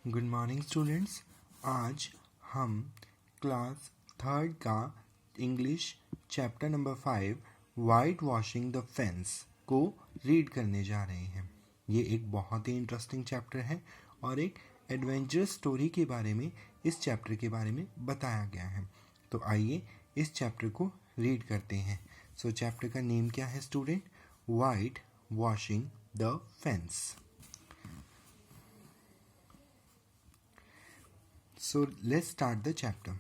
Good morning students. आज हम class third का English chapter number 5 white washing the fence को रीड करने जा रहे हैं। ये एक बहुत ही इंटरेस्टिंग चैप्टर है और एक एडवेंचरस स्टोरी के बारे में इस चैप्टर के बारे में बताया गया है। तो आइए इस चैप्टर को रीड करते हैं। सो चैप्टर का नेम क्या है student? White washing the fence. So let's start the chapter.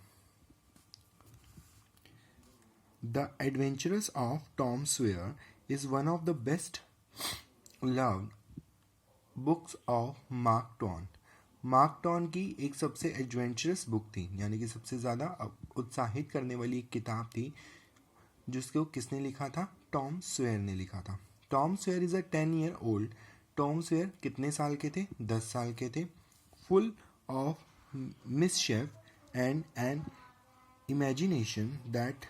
The Adventures of Tom Sawyer is one of the best loved books of Mark Twain. Mark Twain की एक सबसे adventurous book थी, यानी कि सबसे ज़्यादा उत्साहित करने वाली एक किताब थी जिसको किसने लिखा था? टॉम सॉयर ने लिखा था। Tom Sawyer is a 10 year old. Tom Sawyer कितने साल के थे? 10 साल के थे। Full of mischief and an imagination that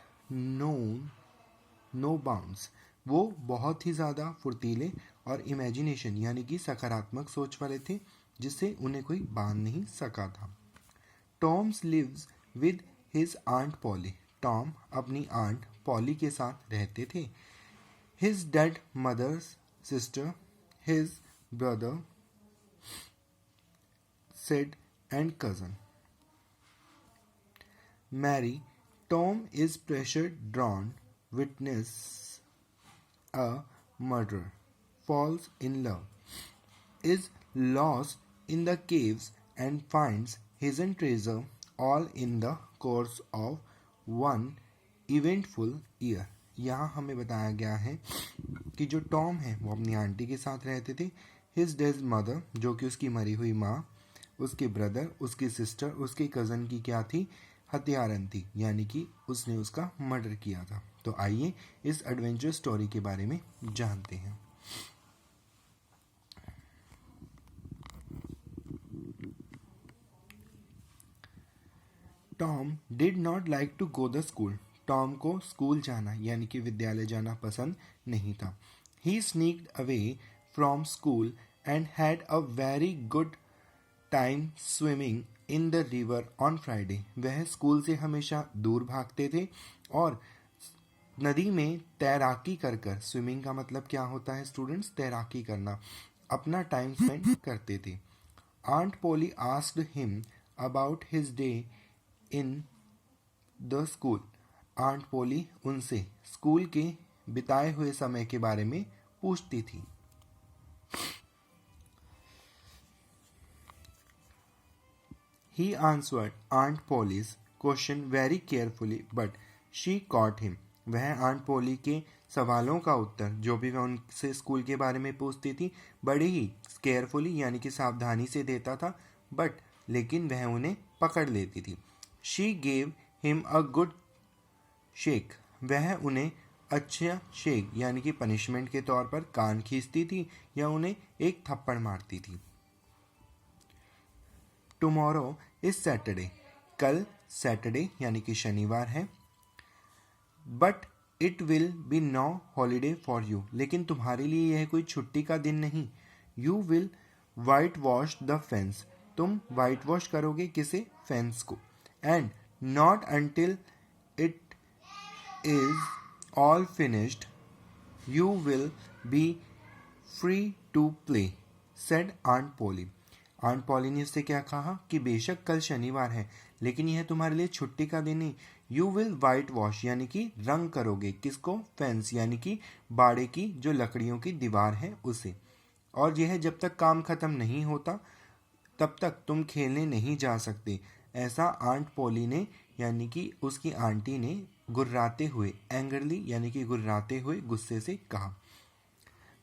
no bounds. वो बहुत ही ज़्यादा फुर्तीले और इमेजिनेशन यानी कि सकारात्मक सोच वाले थे जिससे उन्हें कोई बांध नहीं सका था। Tom's lives with his aunt Polly. Tom अपनी आंट पॉली के साथ रहते थे। His dead mother's sister, his brother said and cousin. Mary, Tom is pressure drawn, witness a murder, falls in love, is lost in the caves and finds hidden treasure, all in the course of one eventful year. यहाँ हमें बताया गया है कि जो Tom है वो अपनी आंटी के साथ रहते थे। हिज डेड मदर, जो कि उसकी मरी हुई माँ, उसके ब्रदर, उसकी सिस्टर, उसके कज़न की क्या थी? हत्यारन थी, यानी कि उसने उसका मर्डर किया था। तो आइए इस एडवेंचर स्टोरी के बारे में जानते हैं। Tom did not like to go the school. Tom को स्कूल जाना यानी कि विद्यालय जाना पसंद नहीं था। He sneaked away from school and had a very good time swimming in the river on Friday. वह स्कूल से हमेशा दूर भागते थे और नदी में तैराकी कर कर, स्विमिंग का मतलब क्या होता है स्टूडेंट्स? तैराकी करना, अपना टाइम स्पेंड करते थे। Aunt Polly asked him about his day in the school. Aunt Polly उनसे स्कूल के बिताए हुए समय के बारे में पूछती थी। He answered Aunt Polly's question very carefully, but she caught him. वह आंट पोली के सवालों का उत्तर, जो भी वह उनसे स्कूल के बारे में पूछती थी, बड़ी ही केयरफुली यानी कि सावधानी से देता था, बट लेकिन वह उन्हें पकड़ लेती थी। She gave him a good shake. वह उन्हें अच्छा शेक यानी कि पनिशमेंट के तौर पर कान खींचती थी या उन्हें एक थप्पड़ मारती थी। Tomorrow is Saturday. कल सैटरडे यानी कि शनिवार है। But it will be no holiday for you. लेकिन तुम्हारे लिए यह कोई छुट्टी का दिन नहीं। You will whitewash the fence. तुम वाइट वॉश करोगे किसे? फेंस को। And not until it is all finished you will be free to play, said aunt Polly. Aunt Polly ने उससे क्या कहा कि बेशक कल शनिवार है लेकिन यह तुम्हारे लिए छुट्टी का दिन नहीं। यू विल वाइट वॉश यानी कि रंग करोगे किसको? फेंस यानी कि बाड़े की जो लकड़ियों की दीवार है उसे। और यह जब तक काम खत्म नहीं होता तब तक तुम खेलने नहीं जा सकते, ऐसा आंट पोली ने यानी कि उसकी आंटी ने गुर्राते हुए, एंगरली यानी कि गुर्राते हुए गुस्से से कहा।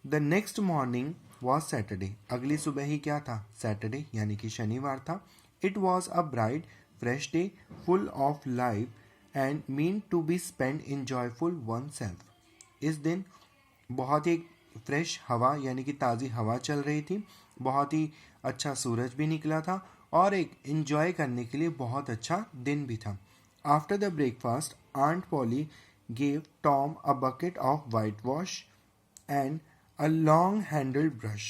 The next morning was Saturday. अगली सुबह ही क्या था? सैटरडे यानी कि शनिवार था। It was a bright fresh day full of life and mean to be spend in joyful one self. इस दिन बहुत ही फ्रेश हवा यानी कि ताज़ी हवा चल रही थी, बहुत ही अच्छा सूरज भी निकला था और एक एंजॉय करने के लिए बहुत अच्छा दिन भी था। After the breakfast aunt Polly gave Tom a bucket of whitewash and a long handled brush.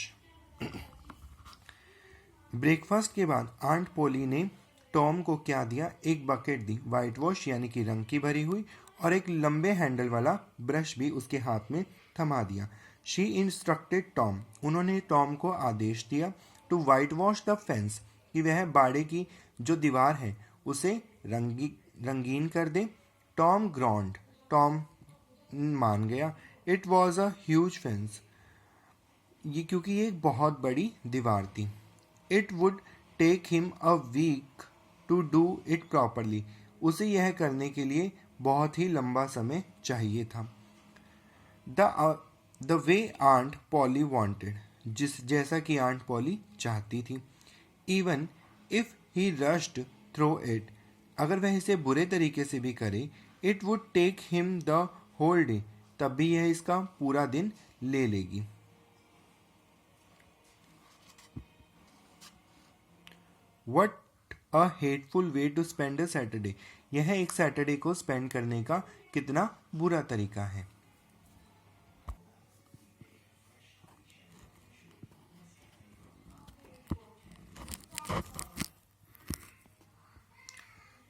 Breakfast के बाद आंट पोली ने टॉम को क्या दिया? एक बकेट दी, वाइट वॉश यानी कि रंग की भरी हुई, और एक लंबे हैंडल वाला ब्रश भी उसके हाथ में थमा दिया। शी इंस्ट्रक्टेड टॉम, उन्होंने टॉम को आदेश दिया, to whitewash the fence, कि वह बाड़े की जो दीवार है उसे रंगीन कर दे। टॉम ग्रॉन्ड, टॉम मान गया। It was a huge fence, ये क्योंकि ये एक बहुत बड़ी दीवार थी। It would take him a week to do it properly, उसे यह करने के लिए बहुत ही लंबा समय चाहिए था। The way aunt Polly wanted, जैसा कि आंट पॉली चाहती थी। Even if he rushed through it, अगर वह इसे बुरे तरीके से भी करे, it would take him the whole day, तब भी यह इसका पूरा दिन ले लेगी। What a hateful way to spend a Saturday, यह एक सैटरडे को स्पेंड करने का कितना बुरा तरीका है।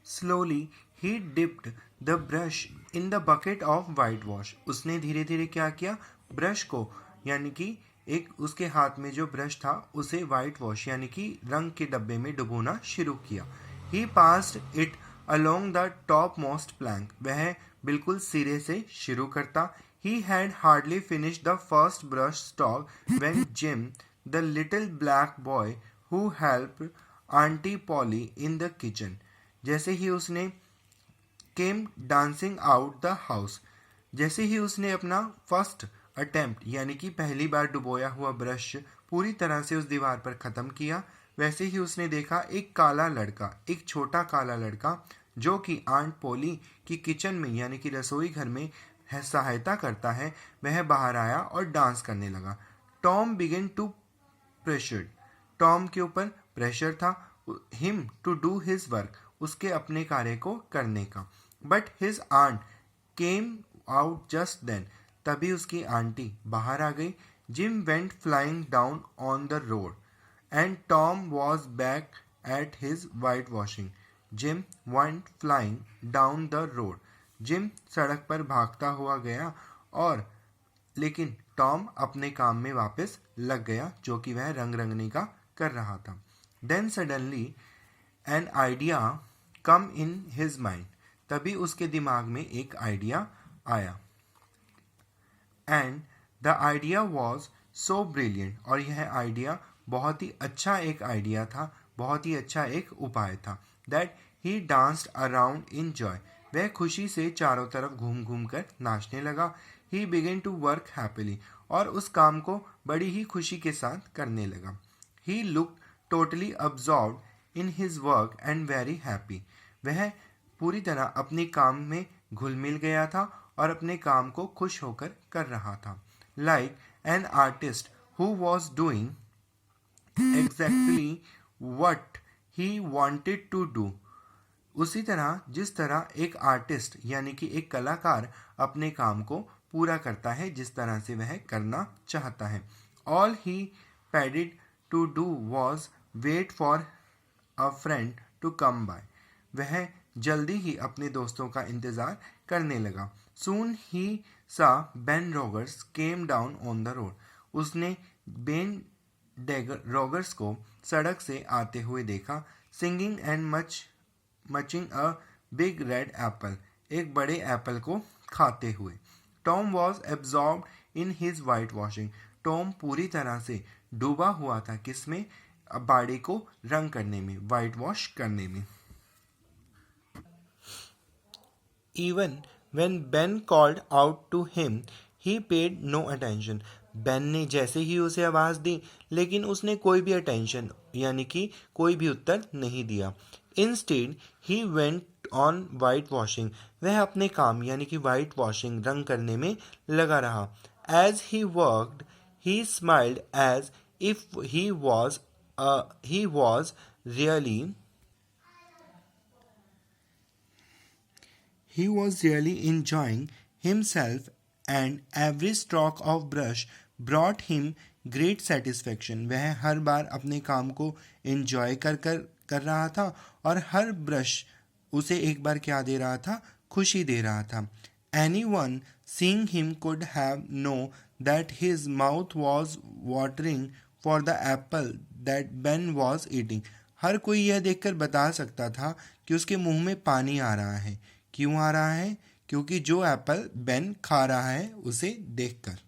Slowly he dipped the brush in the bucket of white wash, उसने धीरे धीरे क्या किया? ब्रश को, यानी कि एक उसके हाथ में जो ब्रश था उसे वाइट वॉश यानी कि रंग के डब्बे में डुबोना शुरू किया। He passed it along the top most plank, वह बिल्कुल सिरे से शुरू करता। He had hardly finish the first brush stock when Jim, the little black boy who help aunty Polly in the kitchen, जैसे ही उसने came dancing out the house, जैसे ही उसने अपना फर्स्ट अटेम्प्ट यानी कि पहली बार डुबोया हुआ ब्रश पूरी तरह से उस दीवार पर ख़त्म किया, वैसे ही उसने देखा एक काला लड़का, एक छोटा काला लड़का जो कि आंट पोली की किचन में यानी कि रसोई घर में सहायता करता है, वह बाहर आया और डांस करने लगा। Tom begin to pressured, Tom के ऊपर प्रेशर था him to do his work, उसके अपने कार्य को करने का। But his aunt came out just then, तभी उसकी आंटी बाहर आ गई। Jim went flying down on the road and Tom was back at his white washing. Jim went flying down the road, Jim सड़क पर भागता हुआ गया, और लेकिन टॉम अपने काम में वापस लग गया जो कि वह रंग रंगने का कर रहा था। Then suddenly an idea come in his mind, तभी उसके दिमाग में एक आइडिया आया। And the idea was so brilliant, और यह आइडिया बहुत ही अच्छा एक आइडिया था, बहुत ही अच्छा एक उपाय था। That he danced around in joy, वह खुशी से चारों तरफ घूम घूम कर नाचने लगा। ही बिगिन टू वर्क हैप्पीली, और उस काम को बड़ी ही खुशी के साथ करने लगा। He look totally absorbed in his work and very happy, वह पूरी तरह अपने काम में घुल मिल गया था और अपने काम को खुश होकर कर रहा था। Like an artist who was doing exactly what he wanted to do, उसी तरह जिस तरह एक आर्टिस्ट यानी कि एक कलाकार अपने काम को पूरा करता है जिस तरह से वह करना चाहता है। All he padded to do was wait for a friend to come by, वह जल्दी ही अपने दोस्तों का इंतज़ार करने लगा। Soon he saw Ben Rogers came down on the road, उसने बेन रॉगर्स को सड़क से आते हुए देखा। Singing and munching a big red apple, एक बड़े एप्पल को खाते हुए। Tom was absorb in his white washing, टॉम पूरी तरह से डूबा हुआ था किसमें? बाड़ी को रंग करने में, वाइट वॉश करने में। Even when Ben called out to him, he paid no attention. Ben ने जैसे ही उसे आवाज़ दी लेकिन उसने कोई भी अटेंशन यानी कि कोई भी उत्तर नहीं दिया। Instead he went on white washing, वह अपने काम यानी कि वाइट वॉशिंग रंग करने में लगा रहा। As he worked he smiled as if he was really He was really enjoying himself, and every stroke of brush brought him great satisfaction, वह हर बार अपने काम को एंजॉय कर रहा था और हर ब्रश उसे एक बार क्या दे रहा था, खुशी दे रहा था. Anyone seeing him could have known that his mouth was watering for the apple that Ben was eating. हर कोई यह देखकर बता सकता था कि उसके मुंह में पानी आ रहा है. क्यों आ रहा है? क्योंकि जो एप्पल बेन खा रहा है उसे देखकर.